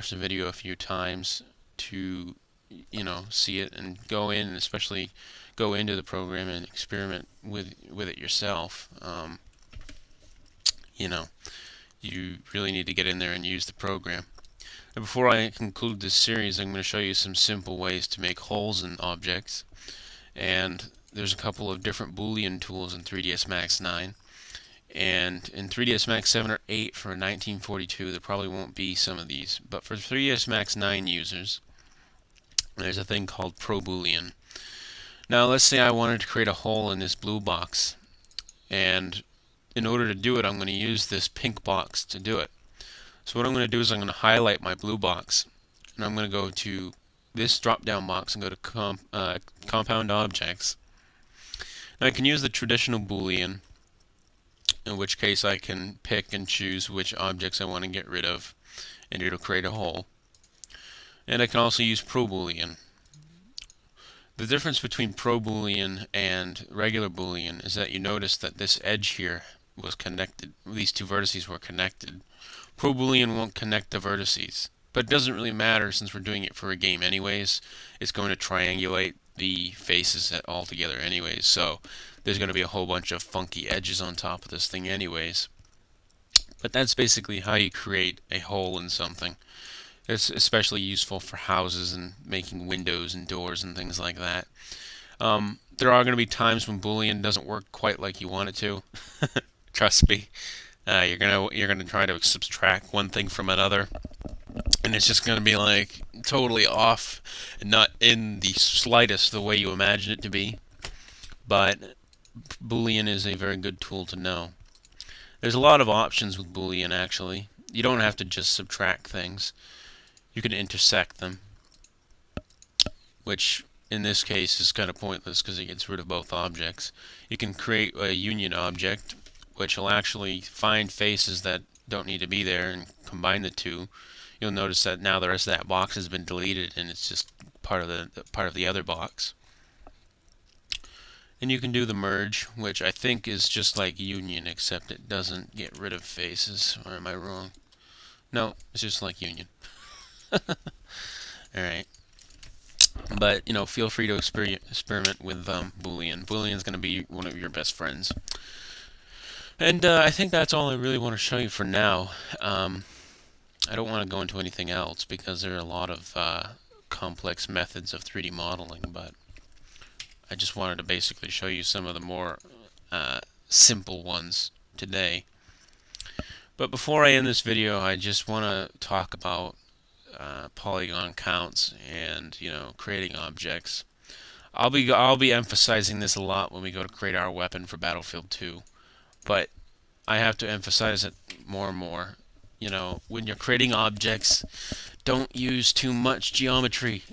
pause the video a few times to see it, and go in and especially go into the program and experiment with it yourself. You know, you really need to get in there and use the program. And before I conclude this series, I'm going to show you some simple ways to make holes in objects. And there's a couple of different Boolean tools in 3ds Max 9. And in 3ds Max 7 or 8 for 1942, there probably won't be some of these. But for 3ds Max 9 users, there's a thing called ProBoolean. Now let's say I wanted to create a hole in this blue box, and in order to do it I'm going to use this pink box to do it. So what I'm going to do is I'm going to highlight my blue box, and I'm going to go to this drop down box and go to compound objects. Now I can use the traditional Boolean, in which case I can pick and choose which objects I want to get rid of, and it'll create a hole. And I can also use ProBoolean. The difference between ProBoolean and regular Boolean is that you notice that this edge here was connected, these two vertices were connected. ProBoolean won't connect the vertices, but it doesn't really matter since we're doing it for a game anyways. It's going to triangulate the faces all together anyways, so there's going to be a whole bunch of funky edges on top of this thing anyways. But that's basically how you create a hole in something. It's especially useful for houses and making windows and doors and things like that. There are going to be times when Boolean doesn't work quite like you want it to. Trust me. You're gonna try to subtract one thing from another, and it's just gonna be like totally off and not in the slightest the way you imagine it to be. But Boolean is a very good tool to know. There's a lot of options with Boolean actually. You don't have to just subtract things. You can intersect them, which in this case is kind of pointless because it gets rid of both objects. You can create a union object, which will actually find faces that don't need to be there and combine the two. You'll notice that now the rest of that box has been deleted and it's just part of the other box. And you can do the merge, which I think is just like union, except it doesn't get rid of faces. Or am I wrong? No, it's just like union. Alright. But, feel free to experiment with Boolean. Boolean is going to be one of your best friends. And I think that's all I really want to show you for now. I don't want to go into anything else because there are a lot of complex methods of 3D modeling, but I just wanted to basically show you some of the more simple ones today. But before I end this video, I just want to talk about polygon counts and creating objects. I'll be emphasizing this a lot when we go to create our weapon for Battlefield 2, but I have to emphasize it more and more. When you're creating objects, don't use too much geometry.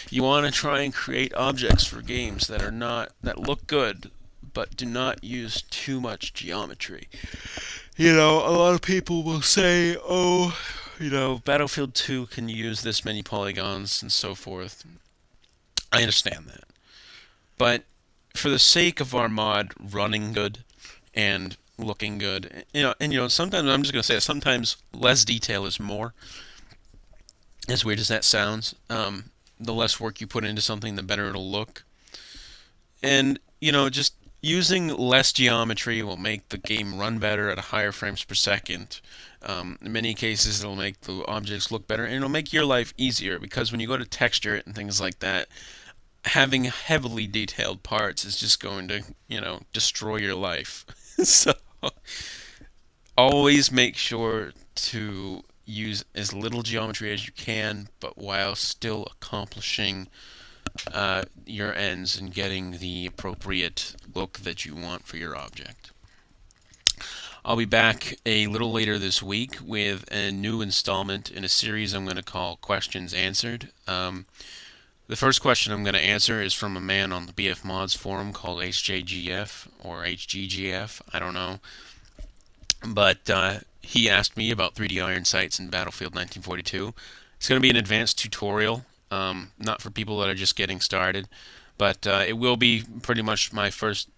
You want to try and create objects for games that look good, but do not use too much geometry. A lot of people will say, oh, Battlefield 2 can use this many polygons and so forth. I understand that. But for the sake of our mod running good and looking good, sometimes I'm just going to say that sometimes less detail is more. As weird as that sounds, the less work you put into something, the better it'll look. And, just using less geometry will make the game run better at a higher frames per second. In many cases, it'll make the objects look better, and it'll make your life easier, because when you go to texture it and things like that, having heavily detailed parts is just going to, destroy your life. So, always make sure to use as little geometry as you can, but while still accomplishing your ends and getting the appropriate look that you want for your object. I'll be back a little later this week with a new installment in a series I'm going to call Questions Answered. The first question I'm going to answer is from a man on the BF Mods forum called HJGF or HGGF, I don't know. But he asked me about 3D iron sights in Battlefield 1942. It's going to be an advanced tutorial, not for people that are just getting started, but it will be pretty much my first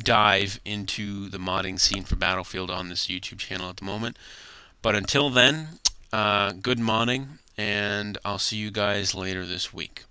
dive into the modding scene for Battlefield on this YouTube channel at the moment. But until then, good morning, and I'll see you guys later this week.